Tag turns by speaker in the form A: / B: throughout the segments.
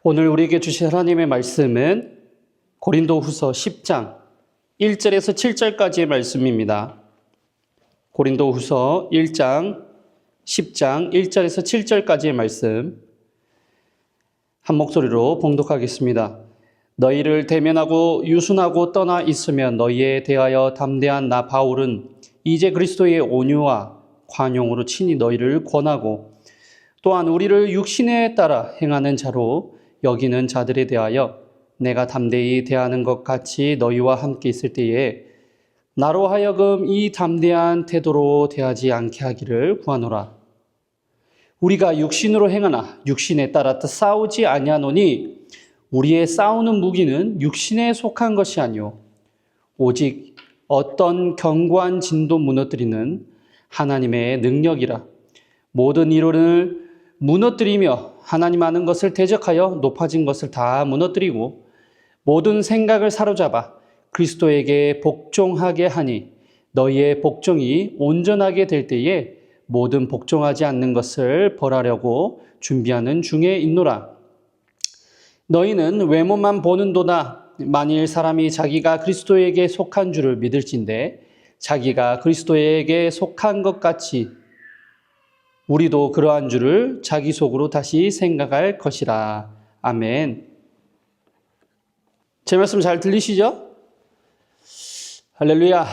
A: 오늘 우리에게 주신 하나님의 말씀은 고린도후서 10장 1절에서 7절까지의 말씀입니다. 고린도후서 1장 10장 1절에서 7절까지의 말씀 한 목소리로 봉독하겠습니다. 너희를 대면하고 유순하고 떠나 있으면 너희에 대하여 담대한 나 바울은 이제 그리스도의 온유와 관용으로 친히 너희를 권하고 또한 우리를 육신에 따라 행하는 자로 여기는 자들에 대하여 내가 담대히 대하는 것 같이 너희와 함께 있을 때에 나로 하여금 이 담대한 태도로 대하지 않게 하기를 구하노라. 우리가 육신으로 행하나 육신에 따라 싸우지 아니하노니 우리의 싸우는 무기는 육신에 속한 것이 아니요 오직 어떤 견고한 진도 무너뜨리는 하나님의 능력이라. 모든 이론을 무너뜨리며 하나님 아는 것을 대적하여 높아진 것을 다 무너뜨리고 모든 생각을 사로잡아 그리스도에게 복종하게 하니 너희의 복종이 온전하게 될 때에 모든 복종하지 않는 것을 벌하려고 준비하는 중에 있노라. 너희는 외모만 보는도다. 만일 사람이 자기가 그리스도에게 속한 줄을 믿을진대 자기가 그리스도에게 속한 것 같이 우리도 그러한 줄을 자기 속으로 다시 생각할 것이라. 아멘. 제 말씀 잘 들리시죠? 할렐루야.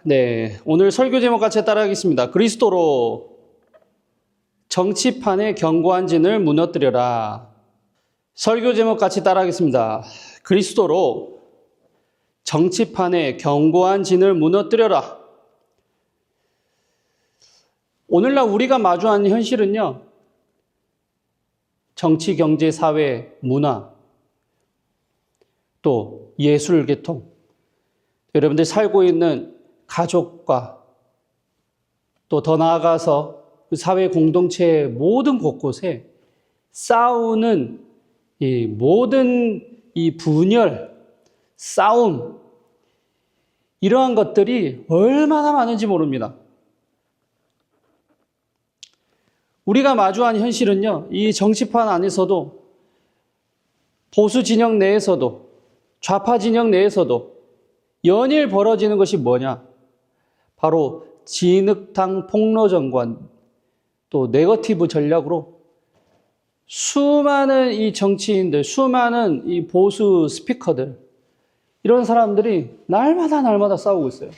A: 네, 오늘 설교 제목 같이 따라하겠습니다. 그리스도로 정치판의 견고한 진을 무너뜨려라. 설교 제목 같이 따라하겠습니다. 그리스도로 정치판의 견고한 진을 무너뜨려라. 오늘날 우리가 마주하는 현실은요, 정치, 경제, 사회, 문화, 또 예술 계통, 여러분들 살고 있는 가족과 또 더 나아가서 사회 공동체의 모든 곳곳에 싸우는 이 모든 이 분열, 싸움, 이러한 것들이 얼마나 많은지 모릅니다. 우리가 마주한 현실은요, 이 정치판 안에서도 보수 진영 내에서도 좌파 진영 내에서도 연일 벌어지는 것이 뭐냐? 바로 진흙탕 폭로전관 또 네거티브 전략으로 수많은 이 정치인들, 수많은 이 보수 스피커들 이런 사람들이 날마다 싸우고 있어요.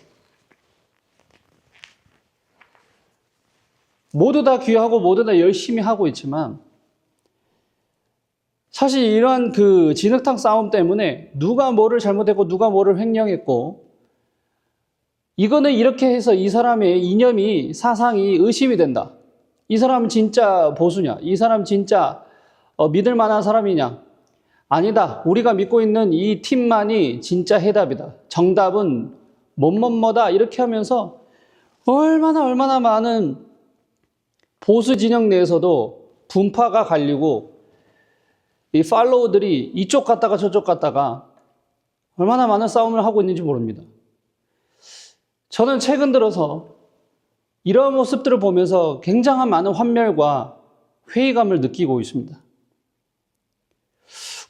A: 모두 다 귀하고 모두 다 열심히 하고 있지만 사실 이러한 그 진흙탕 싸움 때문에 누가 뭐를 잘못했고 누가 뭐를 횡령했고 이거는 이렇게 해서 이 사람의 이념이 사상이 의심이 된다. 이 사람은 진짜 보수냐? 이 사람 진짜 믿을 만한 사람이냐? 아니다. 우리가 믿고 있는 이 팀만이 진짜 해답이다. 정답은 뭐다 이렇게 하면서 얼마나 많은 보수 진영 내에서도 분파가 갈리고 이 팔로워들이 이쪽 갔다가 저쪽 갔다가 얼마나 많은 싸움을 하고 있는지 모릅니다. 저는 최근 들어서 이러한 모습들을 보면서 굉장한 많은 환멸과 회의감을 느끼고 있습니다.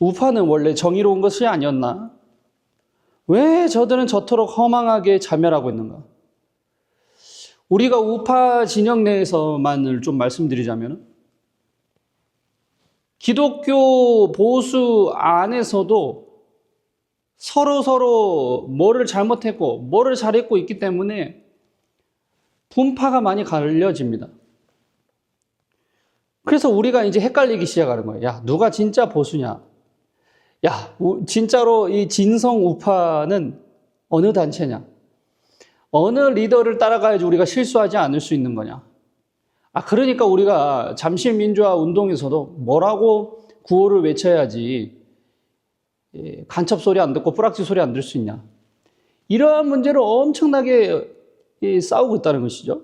A: 우파는 원래 정의로운 것이 아니었나? 왜 저들은 저토록 허망하게 자멸하고 있는가? 우리가 우파 진영 내에서만을 좀 말씀드리자면 기독교 보수 안에서도 서로 뭐를 잘못했고 뭐를 잘했고 있기 때문에 분파가 많이 갈려집니다. 그래서 우리가 이제 헷갈리기 시작하는 거예요. 야, 누가 진짜 보수냐? 야, 진짜로 이 진성 우파는 어느 단체냐? 어느 리더를 따라가야지 우리가 실수하지 않을 수 있는 거냐? 그러니까 우리가 잠실민주화 운동에서도 뭐라고 구호를 외쳐야지 간첩 소리 안 듣고 뿌락지 소리 안 들을 수 있냐? 이러한 문제를 엄청나게 싸우고 있다는 것이죠.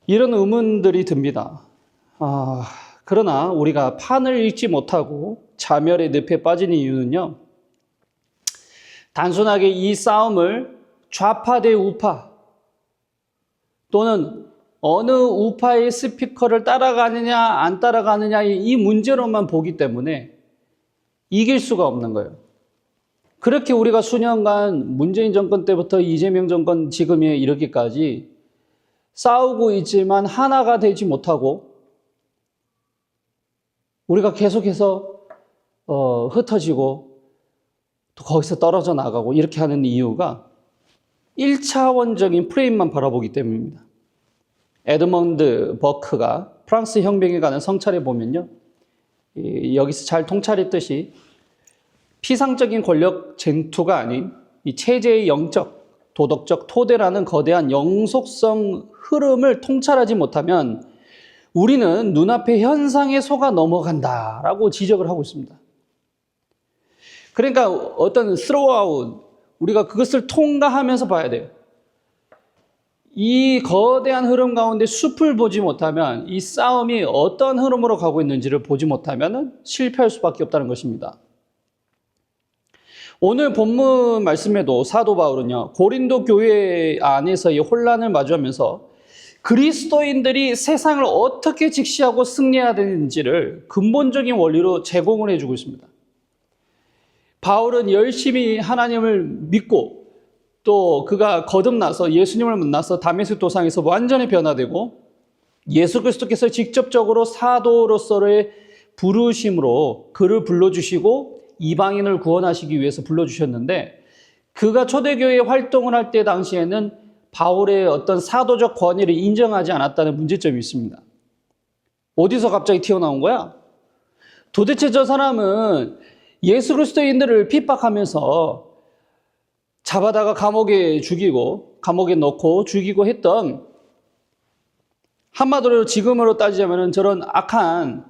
A: 이런 의문들이 듭니다. 그러나 우리가 판을 읽지 못하고 자멸의 늪에 빠진 이유는요, 단순하게 이 싸움을 좌파 대 우파 또는 어느 우파의 스피커를 따라가느냐 안 따라가느냐 이 문제로만 보기 때문에 이길 수가 없는 거예요. 그렇게 우리가 수년간 문재인 정권 때부터 이재명 정권 지금에 이르기까지 싸우고 있지만 하나가 되지 못하고 우리가 계속해서 흩어지고 또 거기서 떨어져 나가고 이렇게 하는 이유가 1차원적인 프레임만 바라보기 때문입니다. 에드먼드 버크가 프랑스 혁명에 관한 성찰에 보면요. 여기서 잘 통찰했듯이 피상적인 권력 쟁투가 아닌 이 체제의 영적, 도덕적 토대라는 거대한 영속성 흐름을 통찰하지 못하면 우리는 눈앞의 현상에 속아 넘어간다라고 지적을 하고 있습니다. 그러니까 어떤 스로우아웃, 우리가 그것을 통과하면서 봐야 돼요. 이 거대한 흐름 가운데 숲을 보지 못하면 이 싸움이 어떤 흐름으로 가고 있는지를 보지 못하면 실패할 수밖에 없다는 것입니다. 오늘 본문 말씀에도 사도 바울은요, 고린도 교회 안에서의 혼란을 마주하면서 그리스도인들이 세상을 어떻게 직시하고 승리해야 되는지를 근본적인 원리로 제공을 해주고 있습니다. 바울은 열심히 하나님을 믿고 또 그가 거듭나서 예수님을 만나서 다메섹 도상에서 완전히 변화되고 예수 그리스도께서 직접적으로 사도로서의 부르심으로 그를 불러주시고 이방인을 구원하시기 위해서 불러주셨는데 그가 초대교회 활동을 할 때 당시에는 바울의 어떤 사도적 권위를 인정하지 않았다는 문제점이 있습니다. 어디서 갑자기 튀어나온 거야? 도대체 저 사람은 예수 그리스도인들을 핍박하면서 잡아다가 감옥에 죽이고 감옥에 넣고 죽이고 했던 한마디로 지금으로 따지자면 저런 악한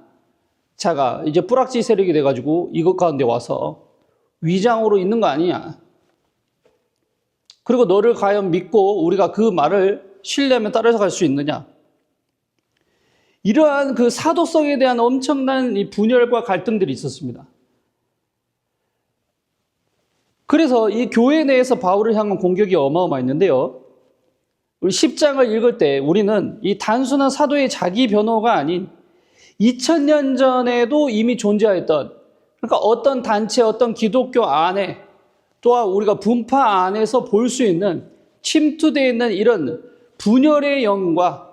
A: 자가 이제 뿌락지 세력이 돼가지고 이것 가운데 와서 위장으로 있는 거 아니냐. 그리고 너를 과연 믿고 우리가 그 말을 신뢰하면 따라서 갈 수 있느냐. 이러한 그 사도성에 대한 엄청난 이 분열과 갈등들이 있었습니다. 그래서 이 교회 내에서 바울을 향한 공격이 어마어마했는데요. 우리 10장을 읽을 때 우리는 이 단순한 사도의 자기 변호가 아닌 2000년 전에도 이미 존재했던, 그러니까 어떤 단체, 어떤 기독교 안에 또한 우리가 분파 안에서 볼 수 있는 침투되어 있는 이런 분열의 영과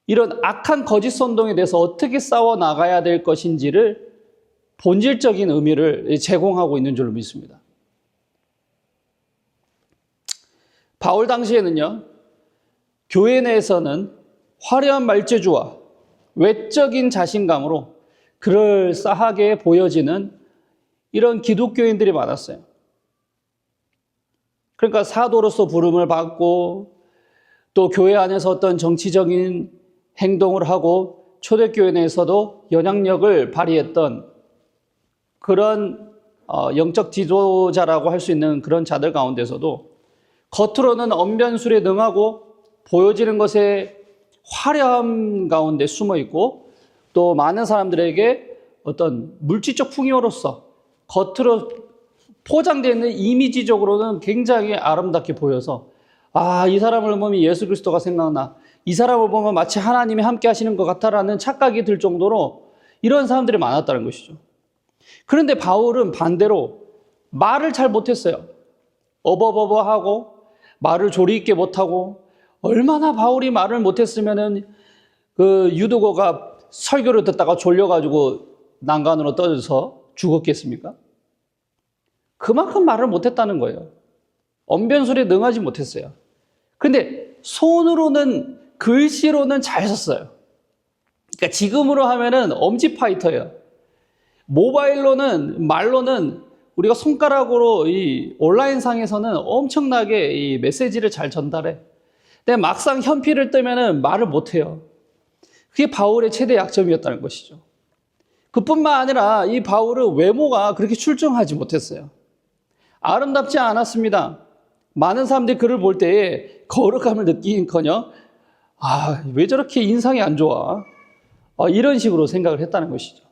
A: 이런 악한 거짓 선동에 대해서 어떻게 싸워 나가야 될 것인지를 본질적인 의미를 제공하고 있는 줄로 믿습니다. 바울 당시에는요, 교회 내에서는 화려한 말재주와 외적인 자신감으로 그럴싸하게 보여지는 이런 기독교인들이 많았어요. 그러니까 사도로서 부름을 받고 또 교회 안에서 어떤 정치적인 행동을 하고 초대교회 내에서도 영향력을 발휘했던 그런 영적 지도자라고 할 수 있는 그런 자들 가운데서도 겉으로는 언변술에 능하고 보여지는 것에 화려함 가운데 숨어 있고 또 많은 사람들에게 어떤 물질적 풍요로서 겉으로 포장되어 있는 이미지적으로는 굉장히 아름답게 보여서 이 사람을 보면 예수 그리스도가 생각나, 이 사람을 보면 마치 하나님이 함께 하시는 것 같다라는 착각이 들 정도로 이런 사람들이 많았다는 것이죠. 그런데 바울은 반대로 말을 잘 못했어요. 어버버버하고 말을 조리 있게 못하고, 얼마나 바울이 말을 못했으면은 그 유두고가 설교를 듣다가 졸려가지고 난간으로 떨어져서 죽었겠습니까? 그만큼 말을 못했다는 거예요. 언변술에 능하지 못했어요. 근데 손으로는, 글씨로는 잘 썼어요. 그러니까 지금으로 하면은 엄지 파이터예요. 모바일로는, 말로는 우리가 손가락으로 이 온라인상에서는 엄청나게 이 메시지를 잘 전달해. 근데 막상 현피를 뜨면은 말을 못해요. 그게 바울의 최대 약점이었다는 것이죠. 그뿐만 아니라 이 바울은 외모가 그렇게 출중하지 못했어요. 아름답지 않았습니다. 많은 사람들이 그를 볼 때에 거룩함을 느끼긴커녕 왜 저렇게 인상이 안 좋아? 이런 식으로 생각을 했다는 것이죠.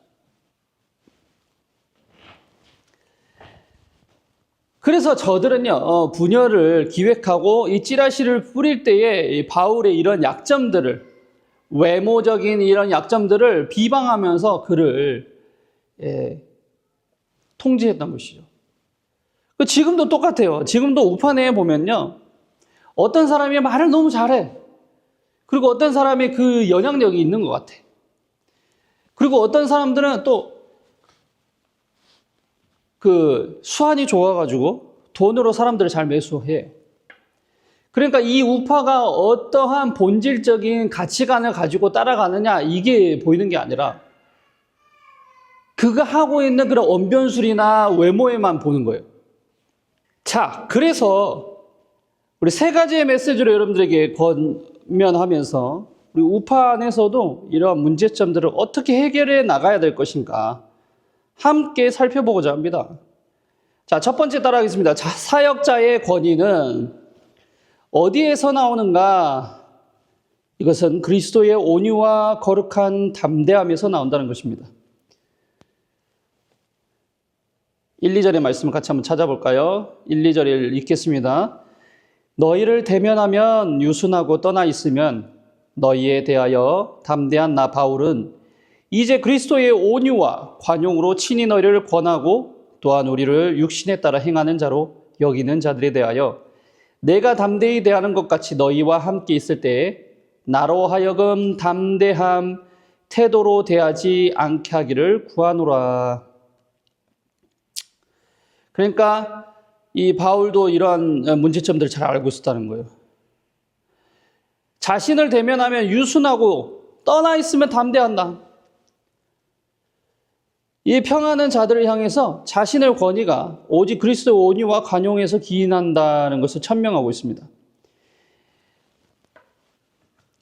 A: 그래서 저들은요, 분열을 기획하고 이 찌라시를 뿌릴 때에 이 바울의 이런 약점들을, 외모적인 이런 약점들을 비방하면서 그를 통제했던 것이죠. 지금도 똑같아요. 지금도 우파내에 보면요, 어떤 사람이 말을 너무 잘해. 그리고 어떤 사람이 그 영향력이 있는 것 같아. 그리고 어떤 사람들은 또 그 수완이 좋아가지고 돈으로 사람들을 잘 매수해. 그러니까 이 우파가 어떠한 본질적인 가치관을 가지고 따라가느냐, 이게 보이는 게 아니라 그가 하고 있는 그런 언변술이나 외모에만 보는 거예요. 자, 그래서 우리 세 가지의 메시지를 여러분들에게 권면하면서 우리 우파 안에서도 이러한 문제점들을 어떻게 해결해 나가야 될 것인가 함께 살펴보고자 합니다. 자, 첫 번째 따라하겠습니다. 자, 사역자의 권위는 어디에서 나오는가? 이것은 그리스도의 온유와 거룩한 담대함에서 나온다는 것입니다. 1, 2절의 말씀을 같이 한번 찾아볼까요? 1, 2절을 읽겠습니다. 너희를 대면하면 유순하고 떠나 있으면 너희에 대하여 담대한 나 바울은 이제 그리스도의 온유와 관용으로 친히 너희를 권하고 또한 우리를 육신에 따라 행하는 자로 여기는 자들에 대하여 내가 담대히 대하는 것 같이 너희와 함께 있을 때에 나로 하여금 담대함 태도로 대하지 않게 하기를 구하노라. 그러니까 이 바울도 이러한 문제점들을 잘 알고 있었다는 거예요. 자신을 대면하면 유순하고 떠나 있으면 담대한다. 이 평하는 자들을 향해서 자신의 권위가 오직 그리스도의 온유와 관용에서 기인한다는 것을 천명하고 있습니다.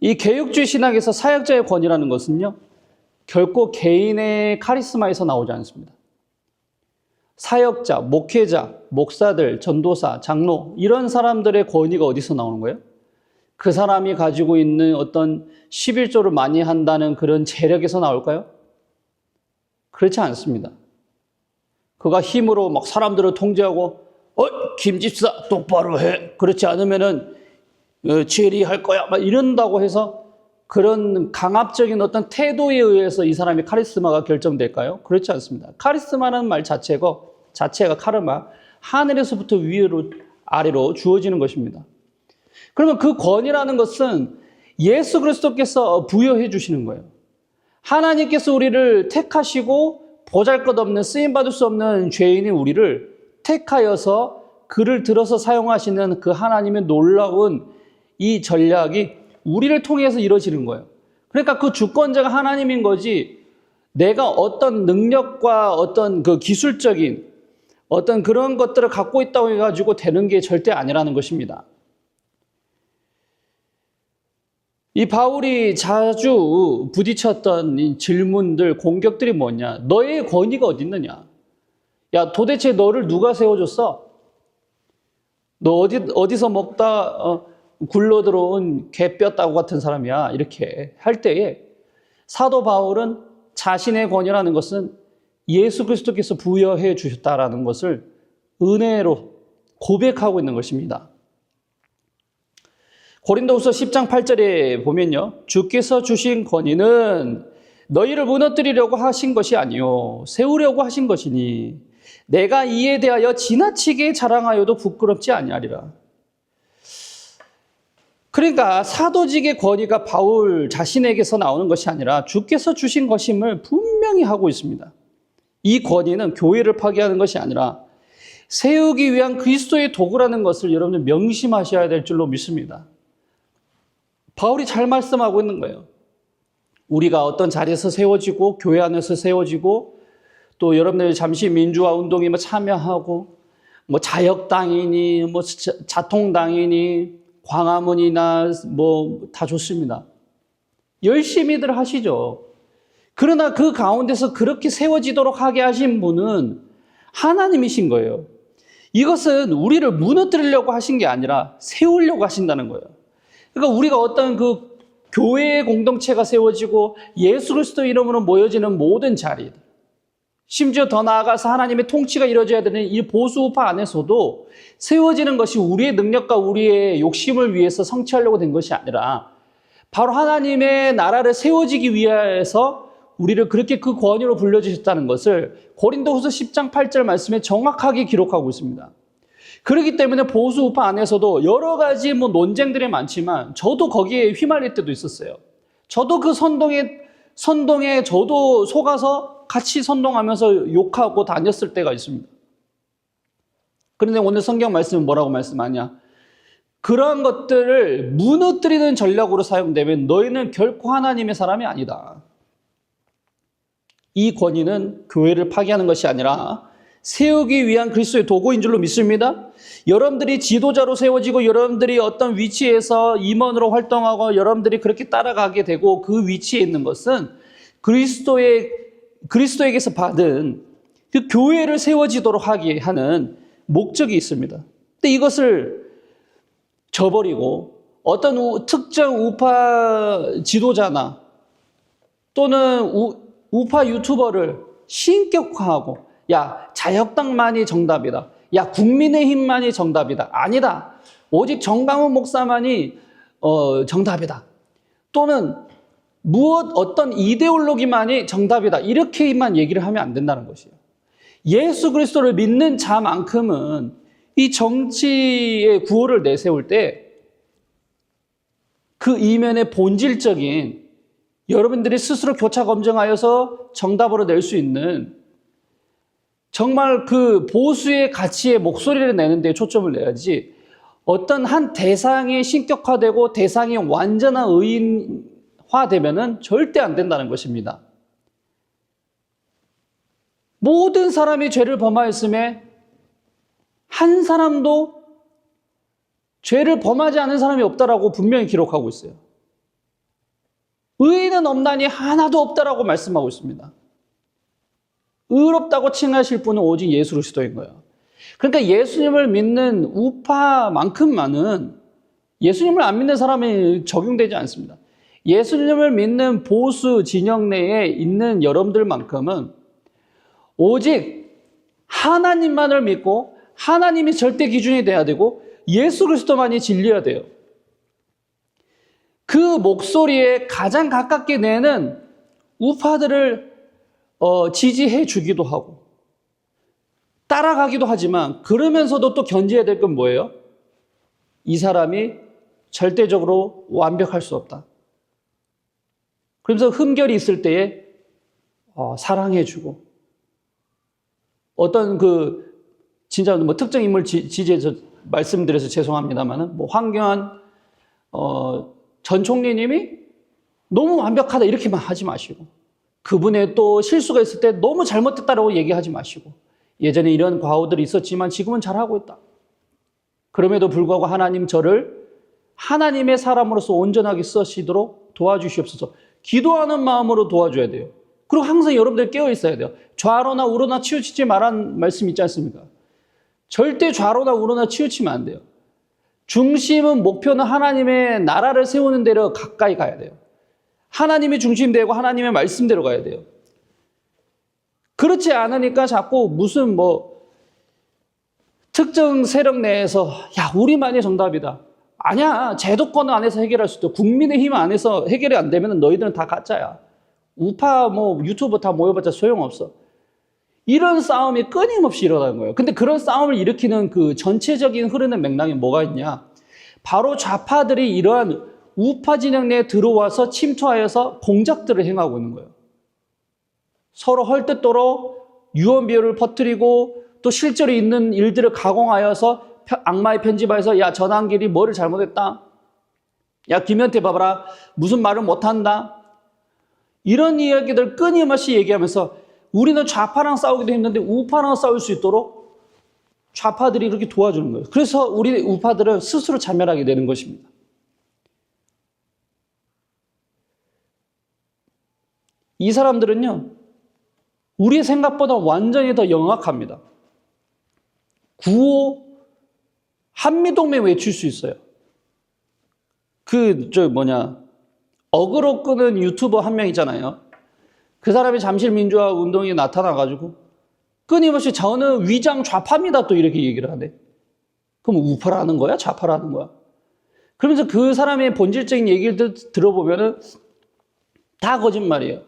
A: 이 개혁주의 신학에서 사역자의 권위라는 것은요, 결코 개인의 카리스마에서 나오지 않습니다. 사역자, 목회자, 목사들, 전도사, 장로 이런 사람들의 권위가 어디서 나오는 거예요? 그 사람이 가지고 있는 어떤 11조를 많이 한다는 그런 재력에서 나올까요? 그렇지 않습니다. 그가 힘으로 막 사람들을 통제하고 김집사 똑바로 해. 그렇지 않으면은 제리할 거야. 막 이런다고 해서 그런 강압적인 어떤 태도에 의해서 이 사람의 카리스마가 결정될까요? 그렇지 않습니다. 카리스마라는 말 자체가 카르마, 하늘에서부터 위로 아래로 주어지는 것입니다. 그러면 그 권위라는 것은 예수 그리스도께서 부여해 주시는 거예요. 하나님께서 우리를 택하시고 보잘것없는 쓰임받을 수 없는 죄인인 우리를 택하여서 그를 들어서 사용하시는 그 하나님의 놀라운 이 전략이 우리를 통해서 이루어지는 거예요. 그러니까 그 주권자가 하나님인 거지 내가 어떤 능력과 어떤 그 기술적인 어떤 그런 것들을 갖고 있다고 해가지고 되는 게 절대 아니라는 것입니다. 이 바울이 자주 부딪혔던 이 질문들, 공격들이 뭐냐? 너의 권위가 어디 있느냐? 야, 도대체 너를 누가 세워줬어? 너 어디서 먹다 굴러 들어온 개뼈따구 같은 사람이야. 이렇게 할 때에 사도 바울은 자신의 권위라는 것은 예수 그리스도께서 부여해 주셨다라는 것을 은혜로 고백하고 있는 것입니다. 고린도후서 10장 8절에 보면요. 주께서 주신 권위는 너희를 무너뜨리려고 하신 것이 아니요 세우려고 하신 것이니 내가 이에 대하여 지나치게 자랑하여도 부끄럽지 아니하리라. 그러니까 사도직의 권위가 바울 자신에게서 나오는 것이 아니라 주께서 주신 것임을 분명히 하고 있습니다. 이 권위는 교회를 파괴하는 것이 아니라 세우기 위한 그리스도의 도구라는 것을 여러분들 명심하셔야 될 줄로 믿습니다. 바울이 잘 말씀하고 있는 거예요. 우리가 어떤 자리에서 세워지고 교회 안에서 세워지고 또 여러분들 잠시 민주화 운동에 참여하고 자역당이니 자통당이니 광화문이나 다 좋습니다. 열심히들 하시죠. 그러나 그 가운데서 그렇게 세워지도록 하게 하신 분은 하나님이신 거예요. 이것은 우리를 무너뜨리려고 하신 게 아니라 세우려고 하신다는 거예요. 그러니까 우리가 어떤 그 교회의 공동체가 세워지고 예수 그리스도 이름으로 모여지는 모든 자리들, 심지어 더 나아가서 하나님의 통치가 이루어져야 되는 이 보수우파 안에서도 세워지는 것이 우리의 능력과 우리의 욕심을 위해서 성취하려고 된 것이 아니라 바로 하나님의 나라를 세워지기 위해서 우리를 그렇게 그 권위로 불려주셨다는 것을 고린도후서 10장 8절 말씀에 정확하게 기록하고 있습니다. 그렇기 때문에 보수우파 안에서도 여러 가지 논쟁들이 많지만 저도 거기에 휘말릴 때도 있었어요. 저도 그 선동에 저도 속아서 같이 선동하면서 욕하고 다녔을 때가 있습니다. 그런데 오늘 성경 말씀은 뭐라고 말씀하냐? 그러한 것들을 무너뜨리는 전략으로 사용되면 너희는 결코 하나님의 사람이 아니다. 이 권위는 교회를 파괴하는 것이 아니라 세우기 위한 그리스도의 도구인 줄로 믿습니다. 여러분들이 지도자로 세워지고 여러분들이 어떤 위치에서 임원으로 활동하고 여러분들이 그렇게 따라가게 되고 그 위치에 있는 것은 그리스도에게서 받은 그 교회를 세워지도록 하게 하는 목적이 있습니다. 근데 이것을 저버리고 어떤 특정 우파 지도자나 또는 우파 유튜버를 신격화하고 야, 자혁당만이 정답이다. 야, 국민의힘만이 정답이다. 아니다. 오직 정강훈 목사만이 정답이다. 또는 어떤 이데올로기만이 정답이다. 이렇게만 얘기를 하면 안 된다는 것이에요. 예수 그리스도를 믿는 자만큼은 이 정치의 구호를 내세울 때 그 이면의 본질적인 여러분들이 스스로 교차 검증하여서 정답으로 낼 수 있는 정말 그 보수의 가치의 목소리를 내는 데 초점을 내야지 어떤 한 대상이 신격화되고 대상이 완전한 의인화되면은 절대 안 된다는 것입니다. 모든 사람이 죄를 범하였음에 한 사람도 죄를 범하지 않은 사람이 없다라고 분명히 기록하고 있어요. 의인은 없나니 하나도 없다라고 말씀하고 있습니다. 의롭다고 칭하실 분은 오직 예수 그리스도인 거예요. 그러니까 예수님을 믿는 우파만큼만은 예수님을 안 믿는 사람이 적용되지 않습니다. 예수님을 믿는 보수 진영 내에 있는 여러분들만큼은 오직 하나님만을 믿고 하나님이 절대 기준이 돼야 되고 예수 그리스도만이 진리여야 돼요. 그 목소리에 가장 가깝게 내는 우파들을 지지해 주기도 하고 따라가기도 하지만 그러면서도 또 견지해야 될 건 뭐예요? 이 사람이 절대적으로 완벽할 수 없다. 그러면서 흠결이 있을 때에 사랑해 주고 어떤 진짜 특정 인물 지지해서 말씀드려서 죄송합니다만은 황교안 전 총리님이 너무 완벽하다 이렇게만 하지 마시고 그분의 또 실수가 있을 때 너무 잘못됐다라고 얘기하지 마시고 예전에 이런 과오들이 있었지만 지금은 잘하고 있다. 그럼에도 불구하고 하나님 저를 하나님의 사람으로서 온전하게 쓰시도록 도와주시옵소서. 기도하는 마음으로 도와줘야 돼요. 그리고 항상 여러분들 깨어 있어야 돼요. 좌로나 우로나 치우치지 말라는 말씀 있지 않습니까? 절대 좌로나 우로나 치우치면 안 돼요. 중심은 목표는 하나님의 나라를 세우는 데로 가까이 가야 돼요. 하나님이 중심되고 하나님의 말씀대로 가야 돼요. 그렇지 않으니까 자꾸 무슨 특정 세력 내에서 야 우리만이 정답이다. 아니야. 제도권 안에서 해결할 수 있다. 국민의힘 안에서 해결이 안 되면 너희들은 다 가짜야. 우파 유튜브 다 모여봤자 소용없어. 이런 싸움이 끊임없이 일어나는 거예요. 근데 그런 싸움을 일으키는 그 전체적인 흐르는 맥락이 뭐가 있냐? 바로 좌파들이 이러한 우파 진영 내에 들어와서 침투하여서 공작들을 행하고 있는 거예요. 서로 헐뜯도록 유언비어를 퍼뜨리고 또 실제로 있는 일들을 가공하여서 악마의 편집하여서 야 전한길이 뭐를 잘못했다. 야 김현태 봐봐라. 무슨 말을 못한다. 이런 이야기들 끊임없이 얘기하면서 우리는 좌파랑 싸우기도 힘든데 우파랑 싸울 수 있도록 좌파들이 이렇게 도와주는 거예요. 그래서 우리 우파들은 스스로 자멸하게 되는 것입니다. 이 사람들은요, 우리의 생각보다 완전히 더 영악합니다. 구호 한미동맹 외칠 수 있어요. 어그로 끄는 유튜버 한 명 있잖아요. 그 사람이 잠실민주화 운동에 나타나가지고 끊임없이 저는 위장 좌파입니다. 또 이렇게 얘기를 하네. 그럼 우파라는 거야? 좌파라는 거야? 그러면서 그 사람의 본질적인 얘기를 들어보면은 다 거짓말이에요.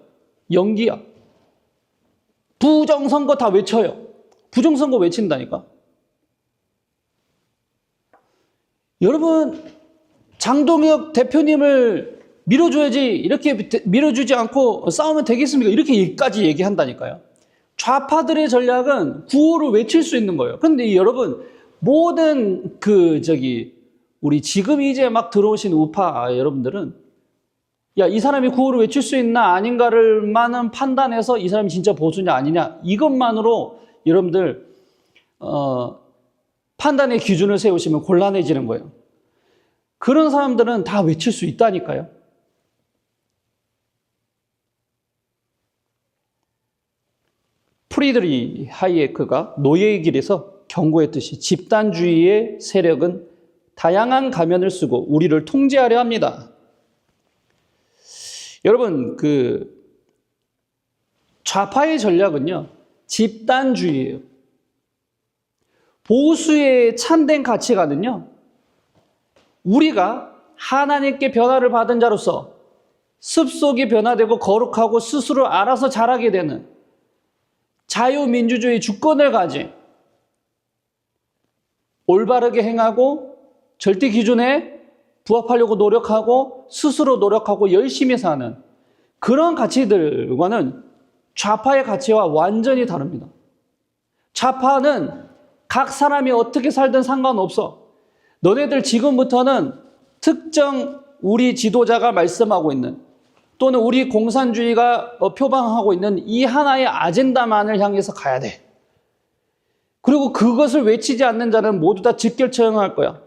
A: 연기야. 부정선거 다 외쳐요. 부정선거 외친다니까. 여러분, 장동혁 대표님을 밀어줘야지, 이렇게 밀어주지 않고 싸우면 되겠습니까? 이렇게까지 얘기한다니까요. 좌파들의 전략은 구호를 외칠 수 있는 거예요. 그런데 여러분, 모든 우리 지금 이제 막 들어오신 우파 여러분들은 야, 이 사람이 구호를 외칠 수 있나 아닌가를만은 판단해서 이 사람이 진짜 보수냐 아니냐 이것만으로 여러분들 판단의 기준을 세우시면 곤란해지는 거예요. 그런 사람들은 다 외칠 수 있다니까요. 프리드리 하이에크가 노예의 길에서 경고했듯이 집단주의의 세력은 다양한 가면을 쓰고 우리를 통제하려 합니다. 여러분, 좌파의 전략은요, 집단주의예요. 보수의 참된 가치관은요, 우리가 하나님께 변화를 받은 자로서 습속이 변화되고 거룩하고 스스로 알아서 자라게 되는 자유민주주의 주권을 가진 올바르게 행하고 절대 기준에 부합하려고 노력하고 스스로 노력하고 열심히 사는 그런 가치들과는 좌파의 가치와 완전히 다릅니다. 좌파는 각 사람이 어떻게 살든 상관없어. 너네들 지금부터는 특정 우리 지도자가 말씀하고 있는 또는 우리 공산주의가 표방하고 있는 이 하나의 아젠다만을 향해서 가야 돼. 그리고 그것을 외치지 않는 자는 모두 다 직결 처형할 거야.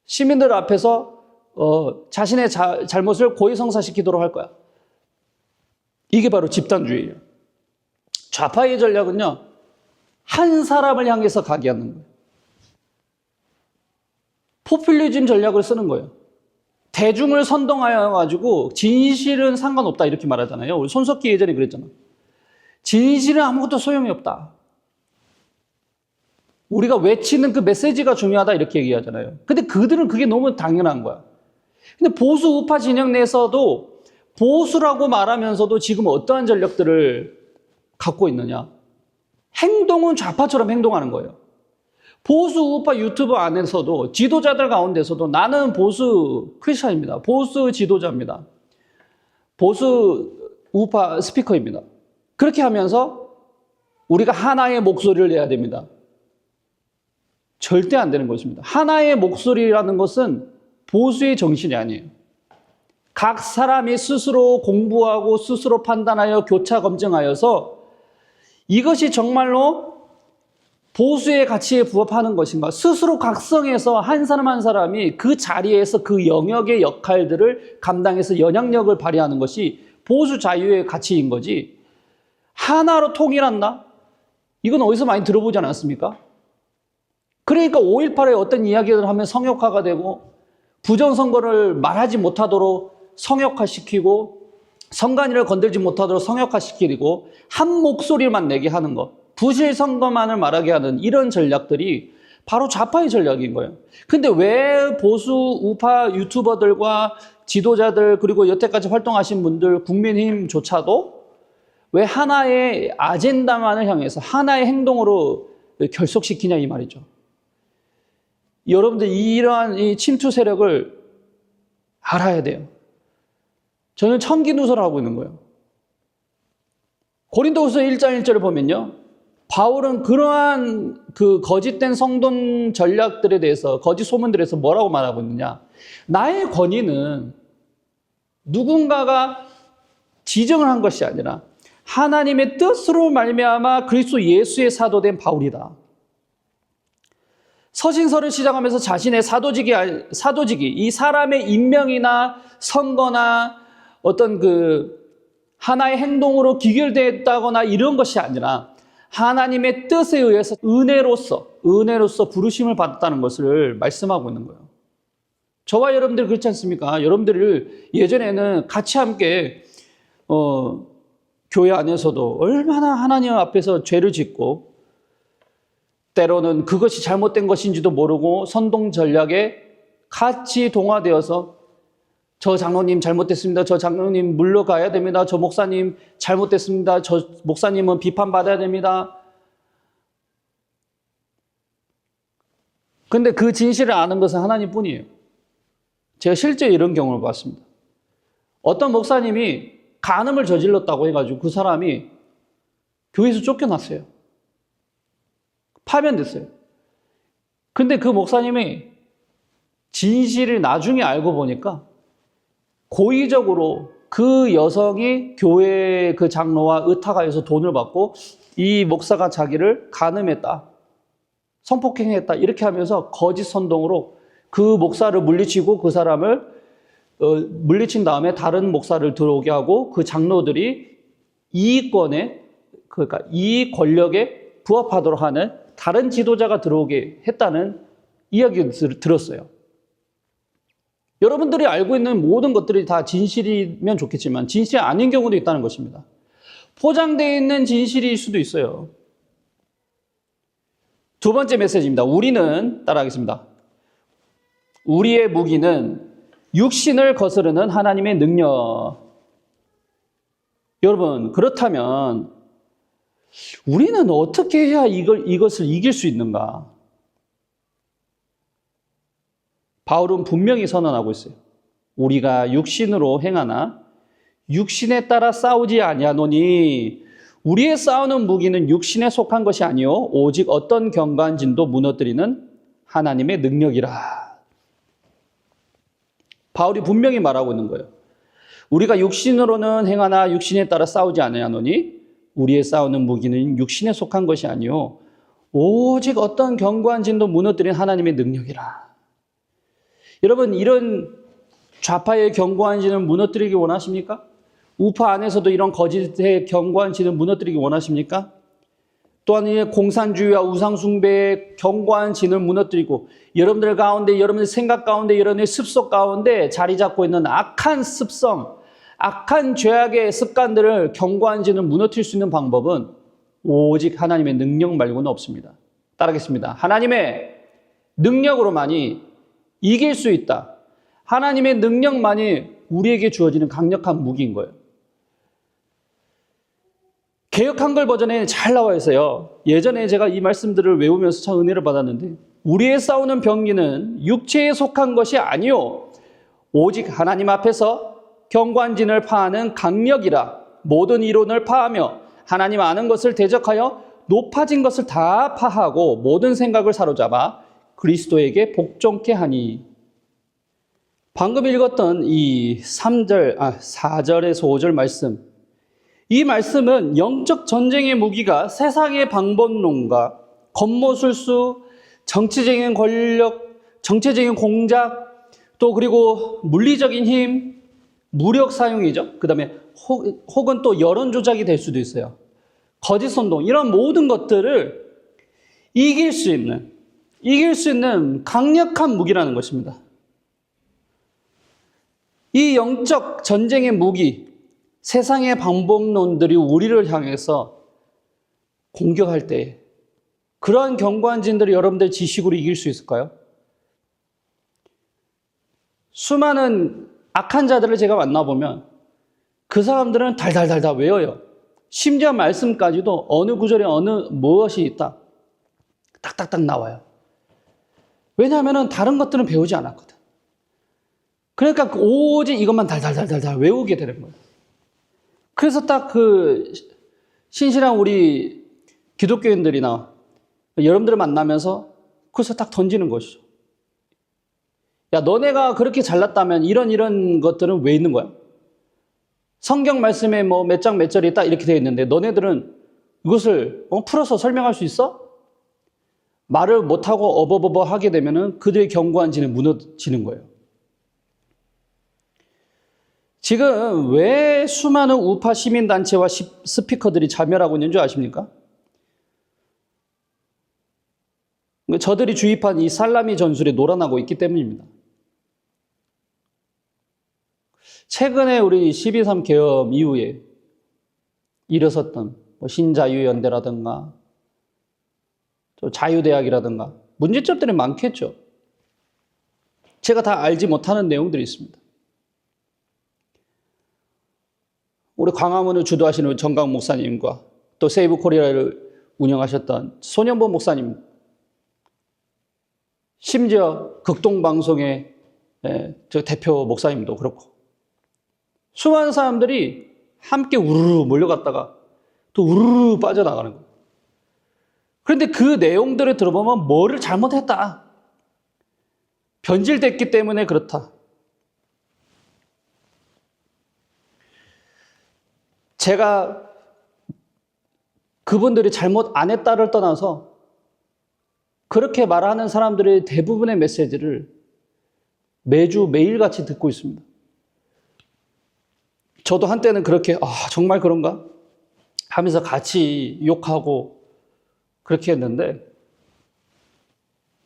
A: 시민들 앞에서 자신의 잘못을 고의성사시키도록 할 거야. 이게 바로 집단주의예요. 좌파의 전략은요, 한 사람을 향해서 가게 하는 거예요. 포퓰리즘 전략을 쓰는 거예요. 대중을 선동하여 가지고 진실은 상관없다 이렇게 말하잖아요. 우리 손석희 예전에 그랬잖아. 진실은 아무것도 소용이 없다. 우리가 외치는 그 메시지가 중요하다 이렇게 얘기하잖아요. 근데 그들은 그게 너무 당연한 거야. 근데 보수 우파 진영 내에서도 보수라고 말하면서도 지금 어떠한 전략들을 갖고 있느냐. 행동은 좌파처럼 행동하는 거예요. 보수 우파 유튜브 안에서도 지도자들 가운데서도 나는 보수 크리스천입니다. 보수 지도자입니다. 보수 우파 스피커입니다. 그렇게 하면서 우리가 하나의 목소리를 내야 됩니다. 절대 안 되는 것입니다. 하나의 목소리라는 것은 보수의 정신이 아니에요. 각 사람이 스스로 공부하고 스스로 판단하여 교차 검증하여서 이것이 정말로 보수의 가치에 부합하는 것인가? 스스로 각성해서 한 사람 한 사람이 그 자리에서 그 영역의 역할들을 감당해서 영향력을 발휘하는 것이 보수 자유의 가치인 거지. 하나로 통일한다? 이건 어디서 많이 들어보지 않았습니까? 그러니까 5.18에 어떤 이야기를 하면 성역화가 되고 부정선거를 말하지 못하도록 성역화시키고 선관위를 건들지 못하도록 성역화시키고 한 목소리만 내게 하는 것, 부실 선거만을 말하게 하는 이런 전략들이 바로 좌파의 전략인 거예요. 근데 왜 보수 우파 유튜버들과 지도자들 그리고 여태까지 활동하신 분들 국민힘조차도 왜 하나의 아젠다만을 향해서 하나의 행동으로 결속시키냐 이 말이죠. 여러분들 이러한 이 침투 세력을 알아야 돼요. 저는 청기누설을 하고 있는 거예요. 고린도후서 1장 1절을 보면요. 바울은 그러한 그 거짓된 성돈 전략들에 대해서 거짓 소문들에 대해서 뭐라고 말하고 있느냐. 나의 권위는 누군가가 지정을 한 것이 아니라 하나님의 뜻으로 말미암아 그리스도 예수의 사도된 바울이다. 서신서를 시작하면서 자신의 사도직이 이 사람의 임명이나 선거나 어떤 그 하나의 행동으로 기결됐다거나 이런 것이 아니라 하나님의 뜻에 의해서 은혜로서 부르심을 받았다는 것을 말씀하고 있는 거예요. 저와 여러분들 그렇지 않습니까? 여러분들을 예전에는 같이 함께 교회 안에서도 얼마나 하나님 앞에서 죄를 짓고 때로는 그것이 잘못된 것인지도 모르고 선동 전략에 같이 동화되어서 저 장로님 잘못됐습니다. 저 장로님 물러가야 됩니다. 저 목사님 잘못됐습니다. 저 목사님은 비판받아야 됩니다. 근데 그 진실을 아는 것은 하나님뿐이에요. 제가 실제 이런 경우를 봤습니다. 어떤 목사님이 간음을 저질렀다고 해가지고 그 사람이 교회에서 쫓겨났어요. 파면됐어요. 근데 그 목사님이 진실을 나중에 알고 보니까 고의적으로 그 여성이 교회 그 장로와 의탁하여서 돈을 받고 이 목사가 자기를 간음했다, 성폭행했다 이렇게 하면서 거짓 선동으로 그 목사를 물리치고 그 사람을 물리친 다음에 다른 목사를 들어오게 하고 그 장로들이 이권에 그러니까 이 권력에 부합하도록 하는 다른 지도자가 들어오게 했다는 이야기를 들었어요. 여러분들이 알고 있는 모든 것들이 다 진실이면 좋겠지만 진실이 아닌 경우도 있다는 것입니다. 포장되어 있는 진실일 수도 있어요. 두 번째 메시지입니다. 우리는 따라하겠습니다. 우리의 무기는 육신을 거스르는 하나님의 능력. 여러분, 그렇다면 우리는 어떻게 해야 이것을 이길 수 있는가? 바울은 분명히 선언하고 있어요. 우리가 육신으로 행하나 육신에 따라 싸우지 아니하노니 우리의 싸우는 무기는 육신에 속한 것이 아니요 오직 어떤 경관진도 무너뜨리는 하나님의 능력이라. 바울이 분명히 말하고 있는 거예요. 우리가 육신으로는 행하나 육신에 따라 싸우지 아니하노니 우리의 싸우는 무기는 육신에 속한 것이 아니요 오직 어떤 경관진도 무너뜨리는 하나님의 능력이라. 여러분, 이런 좌파의 견고한 진을 무너뜨리기 원하십니까? 우파 안에서도 이런 거짓의 견고한 진을 무너뜨리기 원하십니까? 또한 이 공산주의와 우상숭배의 견고한 진을 무너뜨리고 여러분들 가운데, 여러분들 생각 가운데, 여러분의 습속 가운데 자리 잡고 있는 악한 습성, 악한 죄악의 습관들을 견고한 진을 무너뜨릴 수 있는 방법은 오직 하나님의 능력 말고는 없습니다. 따르겠습니다. 하나님의 능력으로만이 이길 수 있다. 하나님의 능력만이 우리에게 주어지는 강력한 무기인 거예요. 개역 한글 버전에 잘 나와 있어요. 예전에 제가 이 말씀들을 외우면서 참 은혜를 받았는데 우리의 싸우는 병기는 육체에 속한 것이 아니요 오직 하나님 앞에서 경관진을 파하는 강력이라. 모든 이론을 파하며 하나님 아는 것을 대적하여 높아진 것을 다 파하고 모든 생각을 사로잡아 그리스도에게 복종케 하니. 방금 읽었던 이 4절에서 5절 말씀, 이 말씀은 영적 전쟁의 무기가 세상의 방법론과 겉모술수, 정치적인 권력, 정체적인 공작, 또 그리고 물리적인 힘, 무력 사용이죠. 그 다음에 혹은 또 여론 조작이 될 수도 있어요. 거짓 선동, 이런 모든 것들을 이길 수 있는 강력한 무기라는 것입니다. 이 영적 전쟁의 무기, 세상의 방법론들이 우리를 향해서 공격할 때 그러한 견고한 진들을 여러분들 지식으로 이길 수 있을까요? 수많은 악한 자들을 제가 만나보면 그 사람들은 달달달달 외워요. 심지어 말씀까지도 어느 구절에 어느 무엇이 있다 딱딱딱 나와요. 왜냐하면 다른 것들은 배우지 않았거든. 그러니까 오직 이것만 달달달달달 외우게 되는 거예요. 그래서 딱 그 신실한 우리 기독교인들이나 여러분들을 만나면서 그래서 딱 던지는 것이죠. 야, 너네가 그렇게 잘났다면 이런 것들은 왜 있는 거야? 성경 말씀에 뭐 몇 장 몇 절이 딱 이렇게 되어 있는데 너네들은 이것을 풀어서 설명할 수 있어? 말을 못하고 어버버버 하게 되면은 그들의 견고한 진에 무너지는 거예요. 지금 왜 수많은 우파 시민단체와 스피커들이 자멸하고 있는 줄 아십니까? 저들이 주입한 이 살라미 전술에 놀아나고 있기 때문입니다. 최근에 우리 12.3 계엄 이후에 일어섰던 뭐 신자유연대라든가 또 자유대학이라든가 문제점들이 많겠죠. 제가 다 알지 못하는 내용들이 있습니다. 우리 광화문을 주도하시는 정강 목사님과 또 세이브 코리아를 운영하셨던 손현보 목사님, 심지어 극동방송의 저 대표 목사님도 그렇고 수많은 사람들이 함께 우르르 몰려갔다가 또 우르르 빠져나가는 거예요. 그런데 그 내용들을 들어보면 뭐를 잘못했다. 변질됐기 때문에 그렇다. 제가 그분들이 잘못 안 했다를 떠나서 그렇게 말하는 사람들의 대부분의 메시지를 매주 매일같이 듣고 있습니다. 저도 한때는 그렇게 정말 그런가? 하면서 같이 욕하고 그렇게 했는데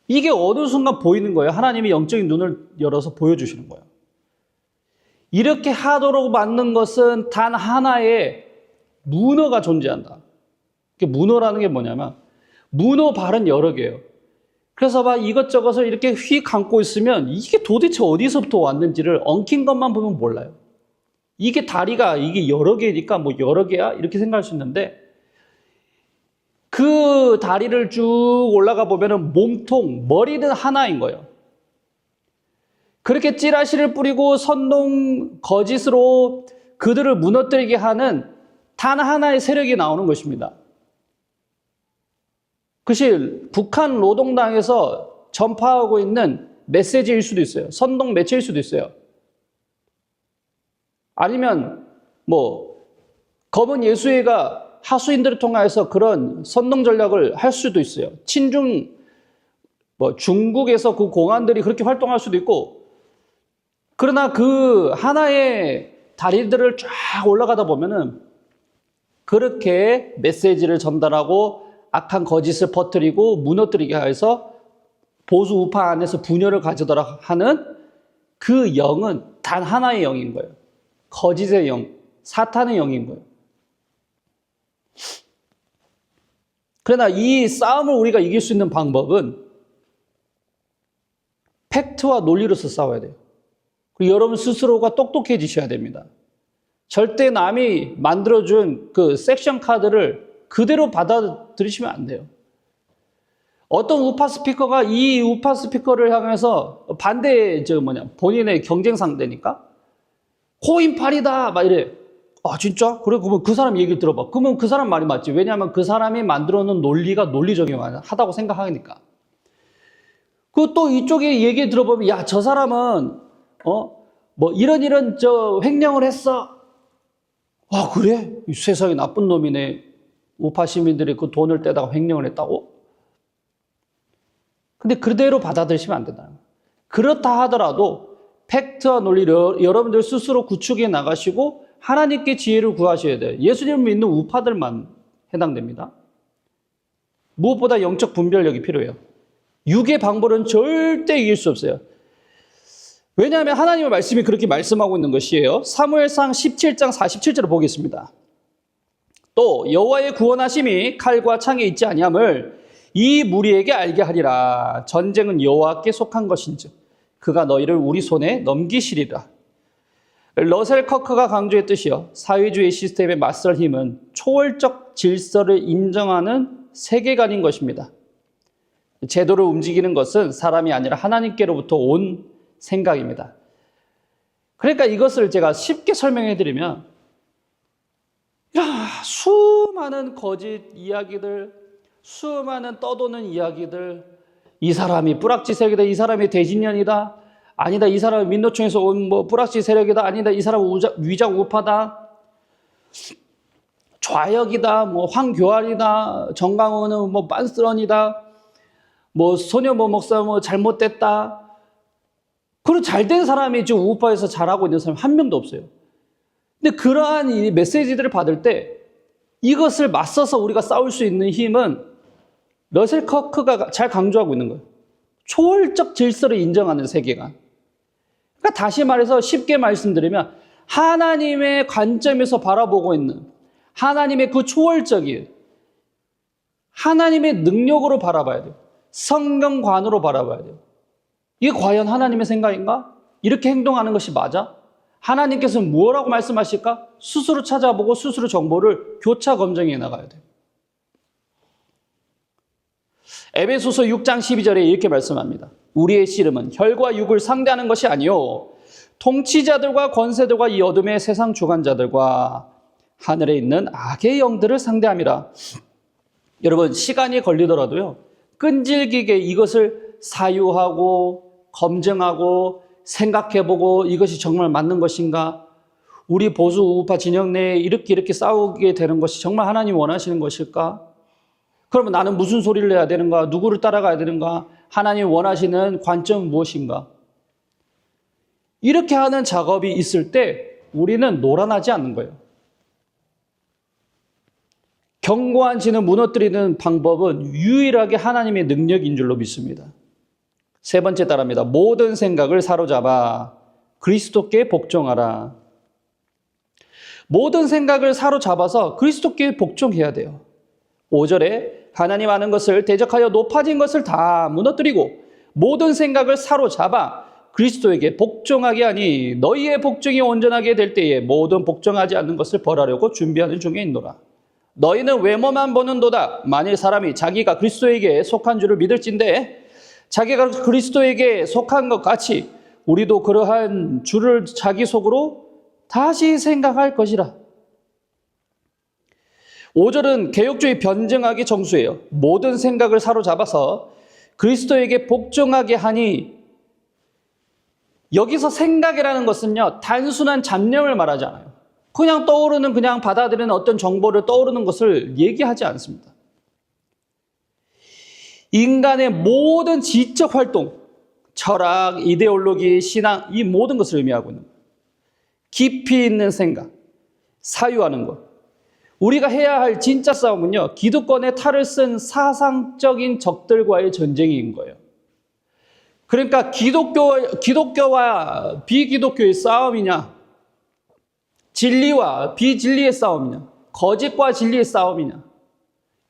A: 이게 어느 순간 보이는 거예요. 하나님이 영적인 눈을 열어서 보여주시는 거예요. 이렇게 하도록 만든 것은 단 하나의 문어가 존재한다. 문어라는 게 뭐냐면 문어 발은 여러 개예요. 그래서 막 이것저것을 이렇게 휘 감고 있으면 이게 도대체 어디서부터 왔는지를 엉킨 것만 보면 몰라요. 이게 다리가 이게 여러 개니까 뭐 여러 개야? 이렇게 생각할 수 있는데 그 다리를 쭉 올라가 보면은 몸통, 머리는 하나인 거예요. 그렇게 찌라시를 뿌리고 선동 거짓으로 그들을 무너뜨리게 하는 단 하나의 세력이 나오는 것입니다. 그것이 북한 노동당에서 전파하고 있는 메시지일 수도 있어요. 선동 매체일 수도 있어요. 아니면 뭐 검은 예수회가 하수인들을 통해서 그런 선동 전략을 할 수도 있어요. 친중 중국에서 그 공안들이 그렇게 활동할 수도 있고, 그러나 그 하나의 다리들을 쫙 올라가다 보면은 그렇게 메시지를 전달하고 악한 거짓을 퍼뜨리고 무너뜨리게 해서 보수 우파 안에서 분열을 가져다가 하는 그 영은 단 하나의 영인 거예요. 거짓의 영, 사탄의 영인 거예요. 그러나 이 싸움을 우리가 이길 수 있는 방법은 팩트와 논리로서 싸워야 돼요. 그리고 여러분 스스로가 똑똑해지셔야 됩니다. 절대 남이 만들어준 그 섹션 카드를 그대로 받아들이시면 안 돼요. 어떤 우파 스피커가 이 우파 스피커를 향해서 본인의 경쟁 상대니까 코인팔이다 막 이래. 아 진짜? 그래? 그러면 그 사람 얘기를 들어봐. 그러면 그 사람 말이 맞지. 왜냐하면 그 사람이 만들어 놓은 논리가 논리적이하다고 생각하니까. 그 또 이쪽에 얘기 들어보면 야 저 사람은 이런 횡령을 했어. 아 그래? 이 세상에 나쁜 놈이네. 우파 시민들이 그 돈을 떼다가 횡령을 했다고? 근데 그대로 받아들이시면 안 된다. 그렇다 하더라도 팩트와 논리를 여러분들 스스로 구축해 나가시고 하나님께 지혜를 구하셔야 돼요. 예수님을 믿는 우파들만 해당됩니다. 무엇보다 영적 분별력이 필요해요. 육의 방법은 절대 이길 수 없어요. 왜냐하면 하나님의 말씀이 그렇게 말씀하고 있는 것이에요. 사무엘상 17장 47절을 보겠습니다. 또 여호와의 구원하심이 칼과 창에 있지 아니함을 이 무리에게 알게 하리라. 전쟁은 여호와께 속한 것인즉 그가 너희를 우리 손에 넘기시리라. 러셀 커크가 강조했듯이요, 사회주의 시스템에 맞설 힘은 초월적 질서를 인정하는 세계관인 것입니다. 제도를 움직이는 것은 사람이 아니라 하나님께로부터 온 생각입니다. 그러니까 이것을 제가 쉽게 설명해 드리면, 수많은 거짓 이야기들, 수많은 떠도는 이야기들, 이 사람이 뿌락지 세력이다, 이 사람이 대진년이다, 아니다, 이 사람은 민노총에서 온 뿌락지 세력이다, 아니다, 이 사람은 위장 우파다, 좌역이다, 황교안이다, 정강훈은 빤스런이다, 소녀모 목사 잘못됐다. 그리고 잘된 사람이 지금 우파에서 잘하고 있는 사람이 한 명도 없어요. 근데 그러한 이 메시지들을 받을 때 이것을 맞서서 우리가 싸울 수 있는 힘은 러셀 커크가 잘 강조하고 있는 거예요. 초월적 질서를 인정하는 세계관. 그러니까 다시 말해서 쉽게 말씀드리면 하나님의 관점에서 바라보고 있는, 하나님의 그 초월적인 하나님의 능력으로 바라봐야 돼요. 성경관으로 바라봐야 돼요. 이게 과연 하나님의 생각인가? 이렇게 행동하는 것이 맞아? 하나님께서는 뭐라고 말씀하실까? 스스로 찾아보고 스스로 정보를 교차 검증해 나가야 돼요. 에베소서 6장 12절에 이렇게 말씀합니다. 우리의 씨름은 혈과 육을 상대하는 것이 아니요 통치자들과 권세들과 이 어둠의 세상 주관자들과 하늘에 있는 악의 영들을 상대함이라. 여러분, 시간이 걸리더라도요, 끈질기게 이것을 사유하고 검증하고 생각해보고 이것이 정말 맞는 것인가? 우리 보수 우파 진영 내에 이렇게 싸우게 되는 것이 정말 하나님 원하시는 것일까? 그러면 나는 무슨 소리를 해야 되는가? 누구를 따라가야 되는가? 하나님 원하시는 관점은 무엇인가? 이렇게 하는 작업이 있을 때 우리는 노란하지 않는 거예요. 견고한 진을 무너뜨리는 방법은 유일하게 하나님의 능력인 줄로 믿습니다. 세 번째 따라합니다. 모든 생각을 사로잡아 그리스도께 복종하라. 모든 생각을 사로잡아서 그리스도께 복종해야 돼요. 5절에 하나님 아는 것을 대적하여 높아진 것을 다 무너뜨리고 모든 생각을 사로잡아 그리스도에게 복종하게 하니 너희의 복종이 온전하게 될 때에 모든 복종하지 않는 것을 벌하려고 준비하는 중에 있노라. 너희는 외모만 보는도다. 만일 사람이 자기가 그리스도에게 속한 줄을 믿을진대 자기가 그리스도에게 속한 것 같이 우리도 그러한 줄을 자기 속으로 다시 생각할 것이라. 5절은 개혁주의 변증하기 정수예요. 모든 생각을 사로잡아서 그리스도에게 복종하게 하니, 여기서 생각이라는 것은요, 단순한 잡념을 말하지 않아요. 그냥 떠오르는, 그냥 받아들이는 어떤 정보를 떠오르는 것을 얘기하지 않습니다. 인간의 모든 지적 활동, 철학, 이데올로기, 신앙, 이 모든 것을 의미하고 있는 거예요. 깊이 있는 생각, 사유하는 것. 우리가 해야 할 진짜 싸움은요, 기득권의 탈을 쓴 사상적인 적들과의 전쟁인 거예요. 그러니까 기독교와 비기독교의 싸움이냐, 진리와 비진리의 싸움이냐, 거짓과 진리의 싸움이냐,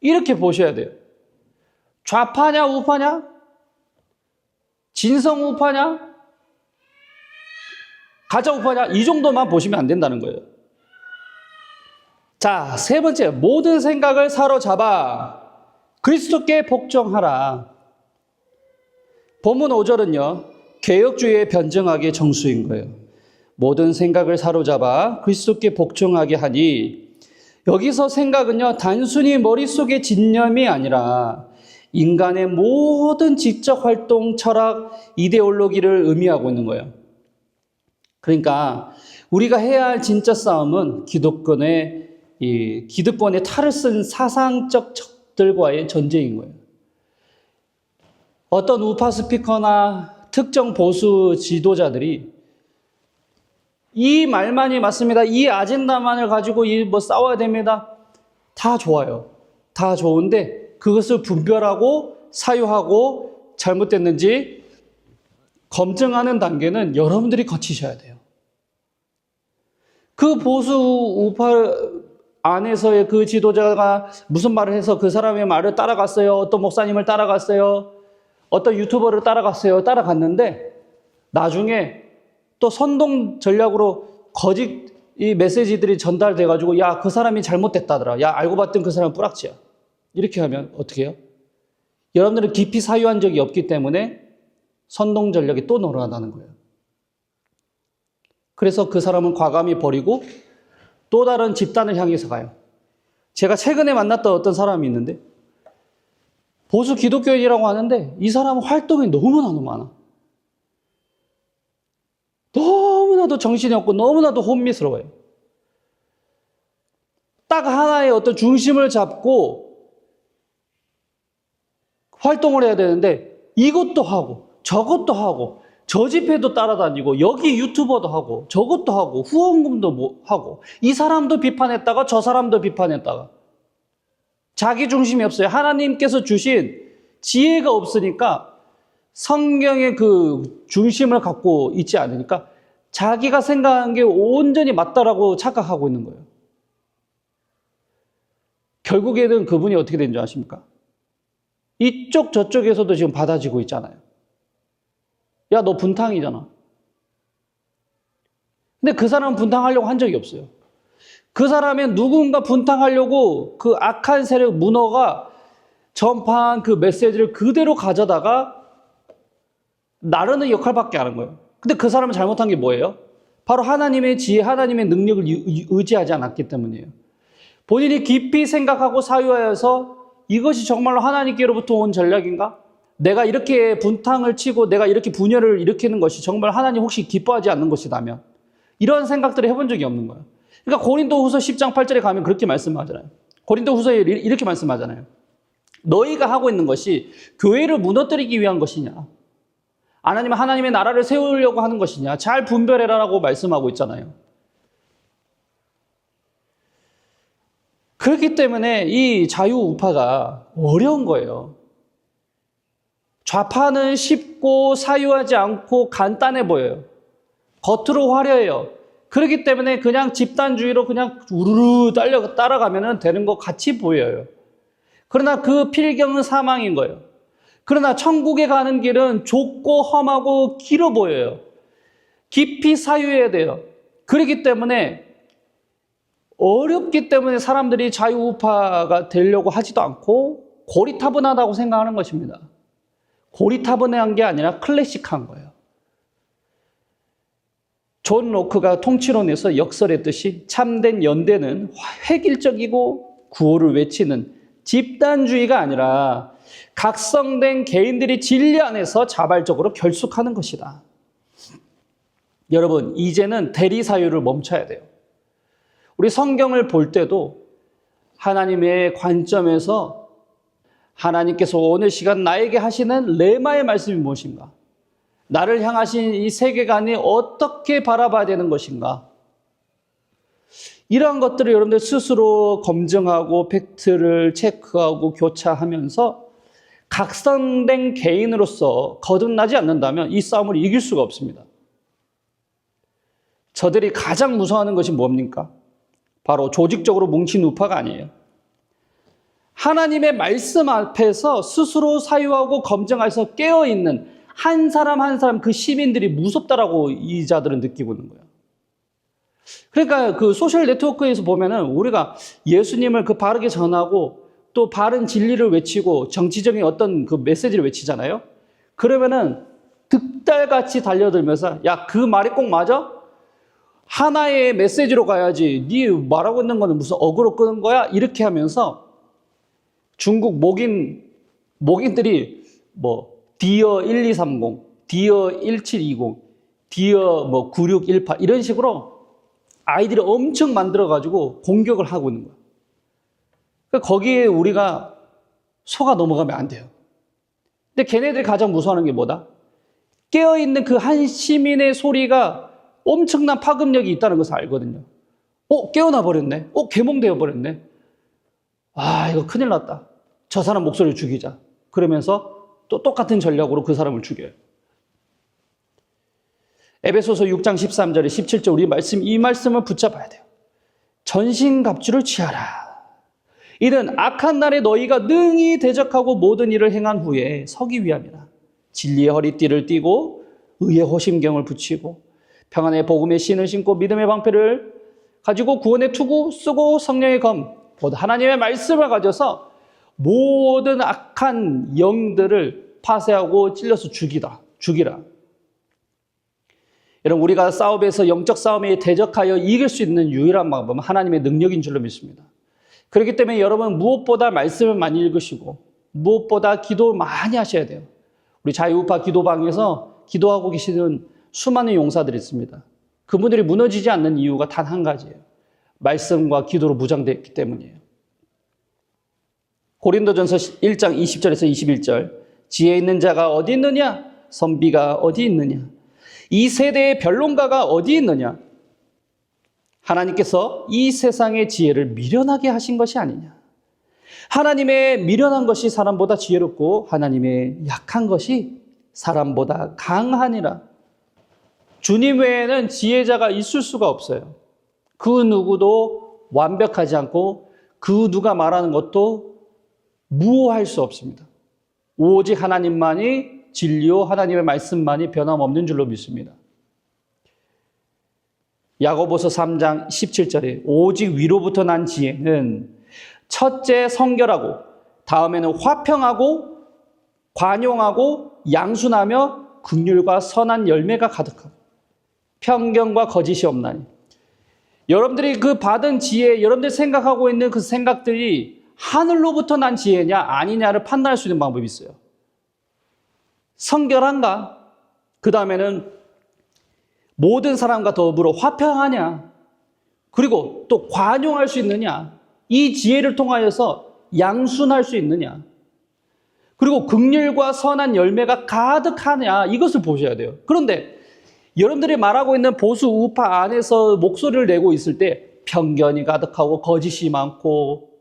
A: 이렇게 보셔야 돼요. 좌파냐 우파냐, 진성 우파냐, 가짜 우파냐, 이 정도만 보시면 안 된다는 거예요. 자, 세 번째, 모든 생각을 사로잡아 그리스도께 복종하라. 본문 5절은요, 개혁주의의 변증하기 정수인 거예요. 모든 생각을 사로잡아 그리스도께 복종하게 하니, 여기서 생각은요, 단순히 머릿속의 진념이 아니라 인간의 모든 지적 활동, 철학, 이데올로기를 의미하고 있는 거예요. 그러니까 우리가 해야 할 진짜 싸움은 기득권의 탈을 쓴 사상적 적들과의 전쟁인 거예요. 어떤 우파 스피커나 특정 보수 지도자들이 이 말만이 맞습니다, 이 아젠다만을 가지고 싸워야 됩니다, 다 좋아요. 다 좋은데 그것을 분별하고 사유하고 잘못됐는지 검증하는 단계는 여러분들이 거치셔야 돼요. 그 보수 우파 안에서의 그 지도자가 무슨 말을 해서 그 사람의 말을 따라갔어요. 어떤 목사님을 따라갔어요. 어떤 유튜버를 따라갔는데 나중에 또 선동 전략으로 거짓 이 메시지들이 전달돼가지고, 야, 그 사람이 잘못됐다더라. 야, 알고 봤더니 그 사람은 뿌락지야. 이렇게 하면 어떻게 해요? 여러분들은 깊이 사유한 적이 없기 때문에 선동 전략이 또 늘어난다는 거예요. 그래서 그 사람은 과감히 버리고 또 다른 집단을 향해서 가요. 제가 최근에 만났던 어떤 사람이 있는데, 보수 기독교인이라고 하는데 이 사람은 활동이 너무나도 많아. 너무나도 정신이 없고 너무나도 혼미스러워요. 딱 하나의 어떤 중심을 잡고 활동을 해야 되는데 이것도 하고 저것도 하고 저 집회도 따라다니고 여기 유튜버도 하고 저것도 하고 후원금도 하고 이 사람도 비판했다가 저 사람도 비판했다가 자기 중심이 없어요. 하나님께서 주신 지혜가 없으니까, 성경의 그 중심을 갖고 있지 않으니까 자기가 생각한 게 온전히 맞다라고 착각하고 있는 거예요. 결국에는 그분이 어떻게 된 줄 아십니까? 이쪽 저쪽에서도 지금 받아지고 있잖아요. 야, 너 분탕이잖아. 근데 그 사람은 분탕하려고 한 적이 없어요. 그 사람은 누군가 분탕하려고 그 악한 세력 문어가 전파한 그 메시지를 그대로 가져다가 나르는 역할밖에 안 한 거예요. 근데 그 사람은 잘못한 게 뭐예요? 바로 하나님의 지혜, 하나님의 능력을 의지하지 않았기 때문이에요. 본인이 깊이 생각하고 사유하여서 이것이 정말로 하나님께로부터 온 전략인가? 내가 이렇게 분탕을 치고 내가 이렇게 분열을 일으키는 것이 정말 하나님 혹시 기뻐하지 않는 것이라면 이런 생각들을 해본 적이 없는 거예요. 그러니까 고린도후서 10장 8절에 가면 그렇게 말씀하잖아요. 고린도후서에 이렇게 말씀하잖아요. 너희가 하고 있는 것이 교회를 무너뜨리기 위한 것이냐? 아니면 하나님의 나라를 세우려고 하는 것이냐? 잘 분별해라라고 말씀하고 있잖아요. 그렇기 때문에 이 자유우파가 어려운 거예요. 좌파는 쉽고 사유하지 않고 간단해 보여요. 겉으로 화려해요. 그렇기 때문에 그냥 집단주의로 그냥 우르르 따라가면 되는 것 같이 보여요. 그러나 그 필경은 사망인 거예요. 그러나 천국에 가는 길은 좁고 험하고 길어 보여요. 깊이 사유해야 돼요. 그렇기 때문에 어렵기 때문에 사람들이 자유우파가 되려고 하지도 않고 고리타분하다고 생각하는 것입니다. 고리타분한 게 아니라 클래식한 거예요. 존 로크가 통치론에서 역설했듯이 참된 연대는 획일적이고 구호를 외치는 집단주의가 아니라 각성된 개인들이 진리 안에서 자발적으로 결속하는 것이다. 여러분, 이제는 대리사유를 멈춰야 돼요. 우리 성경을 볼 때도 하나님의 관점에서 하나님께서 오늘 시간 나에게 하시는 레마의 말씀이 무엇인가? 나를 향하신 이 세계관이 어떻게 바라봐야 되는 것인가? 이러한 것들을 여러분들 스스로 검증하고 팩트를 체크하고 교차하면서 각성된 개인으로서 거듭나지 않는다면 이 싸움을 이길 수가 없습니다. 저들이 가장 무서워하는 것이 뭡니까? 바로 조직적으로 뭉친 우파가 아니에요. 하나님의 말씀 앞에서 스스로 사유하고 검증해서 깨어있는 한 사람 한 사람 그 시민들이 무섭다라고 이 자들은 느끼고 있는 거예요. 그러니까 그 소셜 네트워크에서 보면은 우리가 예수님을 그 바르게 전하고 또 바른 진리를 외치고 정치적인 어떤 그 메시지를 외치잖아요. 그러면은 득달같이 달려들면서 야, 그 말이 꼭 맞아? 하나의 메시지로 가야지. 네 말하고 있는 거는 무슨 어그로 끄는 거야? 이렇게 하면서 중국 목인들이 뭐 디어 1230, 디어 1720, 디어 뭐 9618 이런 식으로 아이들이 엄청 만들어가지고 공격을 하고 있는 거야. 그러니까 거기에 우리가 속아 넘어가면 안 돼요. 근데 걔네들이 가장 무서워하는 게 뭐다? 깨어있는 그 한 시민의 소리가 엄청난 파급력이 있다는 것을 알거든요. 깨어나 버렸네. 개몽되어 버렸네. 아, 이거 큰일 났다. 저 사람 목소리를 죽이자. 그러면서 또 똑같은 전략으로 그 사람을 죽여요. 에베소서 6장 13절에 17절 우리 이 말씀을 붙잡아야 돼요. 전신갑주를 취하라. 이는 악한 날에 너희가 능히 대적하고 모든 일을 행한 후에 서기 위함이라. 진리의 허리띠를 띠고 의의 호심경을 붙이고 평안의 복음의 신을 신고 믿음의 방패를 가지고 구원의 투구 쓰고 성령의 검 곧 하나님의 말씀을 가져서 모든 악한 영들을 파쇄하고 찔러서 죽이라. 여러분, 우리가 싸움에서 영적 싸움에 대적하여 이길 수 있는 유일한 방법은 하나님의 능력인 줄로 믿습니다. 그렇기 때문에 여러분 무엇보다 말씀을 많이 읽으시고 무엇보다 기도 많이 하셔야 돼요. 우리 자유우파 기도방에서 기도하고 계시는 수많은 용사들이 있습니다. 그분들이 무너지지 않는 이유가 단 한 가지예요. 말씀과 기도로 무장되었기 때문이에요. 고린도전서 1장 20절에서 21절 지혜 있는 자가 어디 있느냐? 선비가 어디 있느냐? 이 세대의 변론가가 어디 있느냐? 하나님께서 이 세상의 지혜를 미련하게 하신 것이 아니냐? 하나님의 미련한 것이 사람보다 지혜롭고 하나님의 약한 것이 사람보다 강하니라. 주님 외에는 지혜자가 있을 수가 없어요. 그 누구도 완벽하지 않고 그 누가 말하는 것도 무효할 수 없습니다. 오직 하나님만이 진리요 하나님의 말씀만이 변함없는 줄로 믿습니다. 야고보서 3장 17절에 오직 위로부터 난 지혜는 첫째 성결하고 다음에는 화평하고 관용하고 양순하며 긍휼과 선한 열매가 가득하고 편견과 거짓이 없나니. 여러분들이 그 받은 지혜, 여러분들이 생각하고 있는 그 생각들이 하늘로부터 난 지혜냐 아니냐를 판단할 수 있는 방법이 있어요. 성결한가? 그 다음에는 모든 사람과 더불어 화평하냐? 그리고 또 관용할 수 있느냐? 이 지혜를 통하여서 양순할 수 있느냐? 그리고 긍휼과 선한 열매가 가득하냐? 이것을 보셔야 돼요. 그런데 여러분들이 말하고 있는 보수 우파 안에서 목소리를 내고 있을 때 편견이 가득하고 거짓이 많고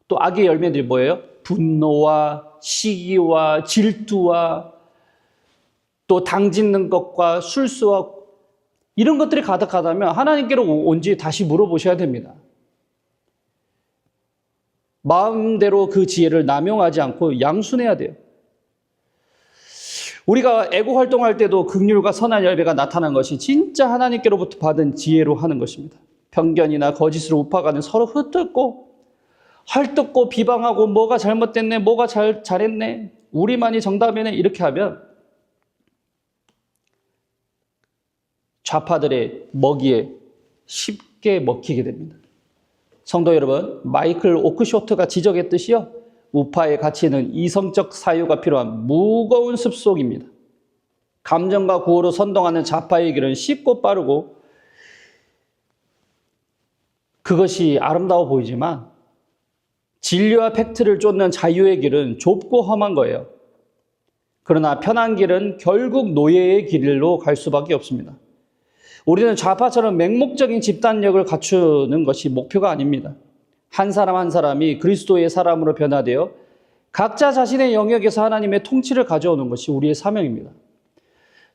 A: 또 악의 열매들이 뭐예요? 분노와 시기와 질투와 또 당짓는 것과 술수와 이런 것들이 가득하다면 하나님께로 온지 다시 물어보셔야 됩니다. 마음대로 그 지혜를 남용하지 않고 양순해야 돼요. 우리가 애고 활동할 때도 긍휼과 선한 열매가 나타난 것이 진짜 하나님께로부터 받은 지혜로 하는 것입니다. 편견이나 거짓으로 우파가는 서로 헐뜯고 비방하고 뭐가 잘못됐네, 뭐가 잘했네, 우리만이 정답이네 이렇게 하면 좌파들의 먹이에 쉽게 먹히게 됩니다. 성도 여러분, 마이클 오크쇼트가 지적했듯이요, 우파의 가치는 이성적 사유가 필요한 무거운 습속입니다. 감정과 구호로 선동하는 좌파의 길은 쉽고 빠르고 그것이 아름다워 보이지만 진리와 팩트를 쫓는 자유의 길은 좁고 험한 거예요. 그러나 편한 길은 결국 노예의 길로 갈 수밖에 없습니다. 우리는 좌파처럼 맹목적인 집단력을 갖추는 것이 목표가 아닙니다. 한 사람 한 사람이 그리스도의 사람으로 변화되어 각자 자신의 영역에서 하나님의 통치를 가져오는 것이 우리의 사명입니다.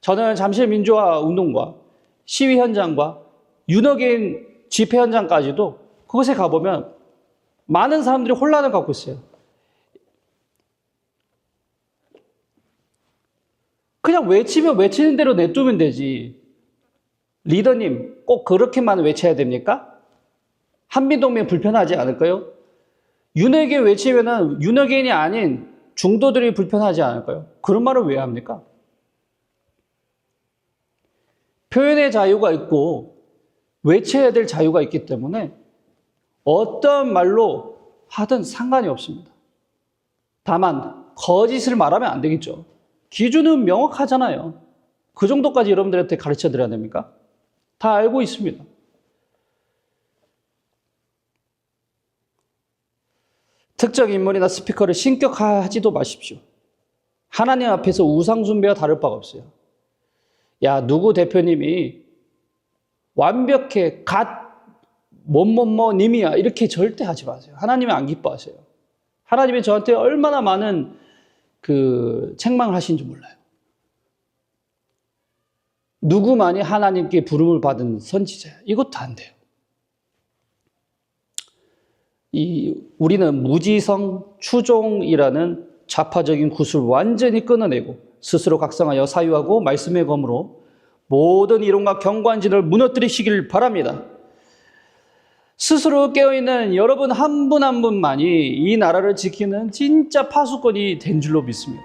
A: 저는 잠실 민주화 운동과 시위 현장과 윤호개인 집회 현장까지도 그곳에 가보면 많은 사람들이 혼란을 갖고 있어요. 그냥 외치면 외치는 대로 내두면 되지. 리더님, 꼭 그렇게만 외쳐야 됩니까? 한미동맹 불편하지 않을까요? 윤회계 외치면은 윤회계인이 아닌 중도들이 불편하지 않을까요? 그런 말을 왜 합니까? 표현의 자유가 있고 외쳐야 될 자유가 있기 때문에 어떤 말로 하든 상관이 없습니다. 다만 거짓을 말하면 안 되겠죠. 기준은 명확하잖아요. 그 정도까지 여러분들한테 가르쳐 드려야 됩니까? 다 알고 있습니다. 특정 인물이나 스피커를 신격화하지도 마십시오. 하나님 앞에서 우상 숭배와 다를 바가 없어요. 야, 누구 대표님이 완벽해, 뭐뭐뭐님이야 이렇게 절대 하지 마세요. 하나님은 안 기뻐하세요. 하나님이 저한테 얼마나 많은 책망을 하신지 몰라요. 누구만이 하나님께 부름을 받은 선지자야. 이것도 안 돼요. 우리는 무지성 추종이라는 좌파적인 굿을 완전히 끊어내고 스스로 각성하여 사유하고 말씀의 검으로 모든 이론과 경관진을 무너뜨리시길 바랍니다. 스스로 깨어있는 여러분 한 분 한 분만이 이 나라를 지키는 진짜 파수꾼이 된 줄로 믿습니다.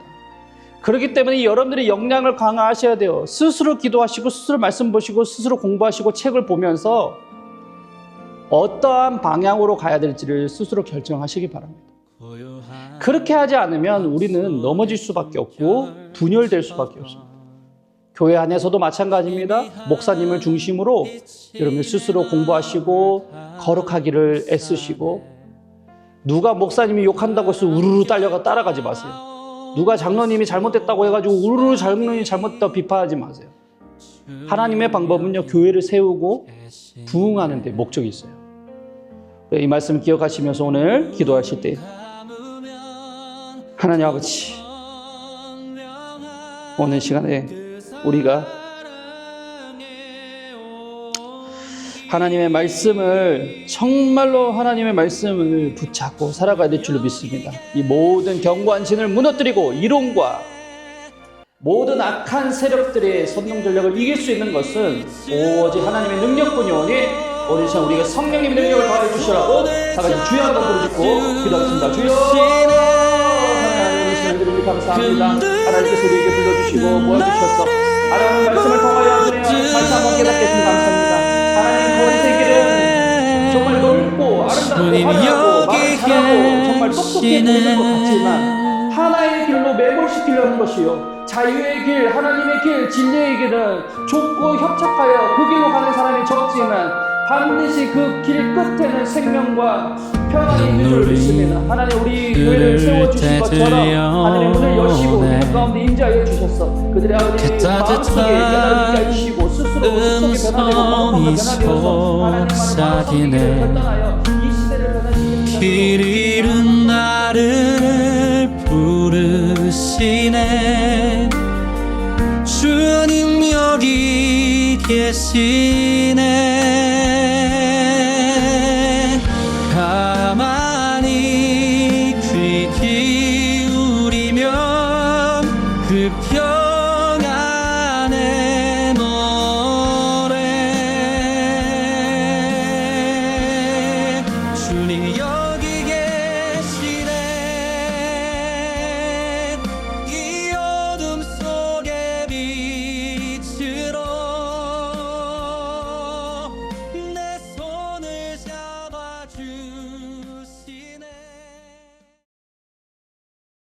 A: 그렇기 때문에 여러분들이 역량을 강화하셔야 돼요. 스스로 기도하시고 스스로 말씀 보시고 스스로 공부하시고 책을 보면서 어떠한 방향으로 가야 될지를 스스로 결정하시기 바랍니다. 그렇게 하지 않으면 우리는 넘어질 수밖에 없고 분열될 수밖에 없습니다. 교회 안에서도 마찬가지입니다. 목사님을 중심으로 여러분 스스로 공부하시고 거룩하기를 애쓰시고 누가 목사님이 욕한다고 해서 우르르 따라가지 마세요. 누가 장로님이 잘못됐다고 해가지고 우르르 장로님이 잘못됐다고 비판하지 마세요. 하나님의 방법은요, 교회를 세우고 부흥하는 데 목적이 있어요. 이 말씀 기억하시면서 오늘 기도하실 때 하나님 아버지, 오늘 시간에 우리가 하나님의 말씀을 정말로 하나님의 말씀을 붙잡고 살아가야 될 줄로 믿습니다. 이 모든 견고한 진을 무너뜨리고 이론과 모든 악한 세력들의 선동 전략을 이길 수 있는 것은 오직 하나님의 능력뿐이 오니 오늘 시간 우리가 성령님의 능력을 더하여 주시라고 다 같이 주여 한번 부르짖고 기도하겠습니다. 주여 하나님 시간 드리니 감사합니다. 하나님께서 우리에게 불러주시고 모아주셔서 하나님의 말씀을 통하여 주님 다시 한번 깨닫게 해주셔서 감사합니다. 하나님 그 세계는 정말 넓고 아름답고 화려하고 말을 잘하고 정말 똑똑해 보이는 것 같지만 하나의 길로 매몰시키려는 것이요 자유의 길, 하나님의 길, 진리의 길은 좁고 협착하여 그 길로 가는 사람이 적지만 반드시 그 길 끝에는 생명과 평안이 있는 줄 믿습니다. 하나님 우리 교회를 세워주신 것처럼 하나님 문을 여시고 그 가운데 임재하여 주셨어. 그들의 마음속에 깨달음이 해주시고 스스로 속속에 변화되고 마음으로 변화되어서 하나님만의 마음을 결단하여 이 시대를 변화시키는
B: 길 잃은 나를 부르시네. 주님 여기 계시네.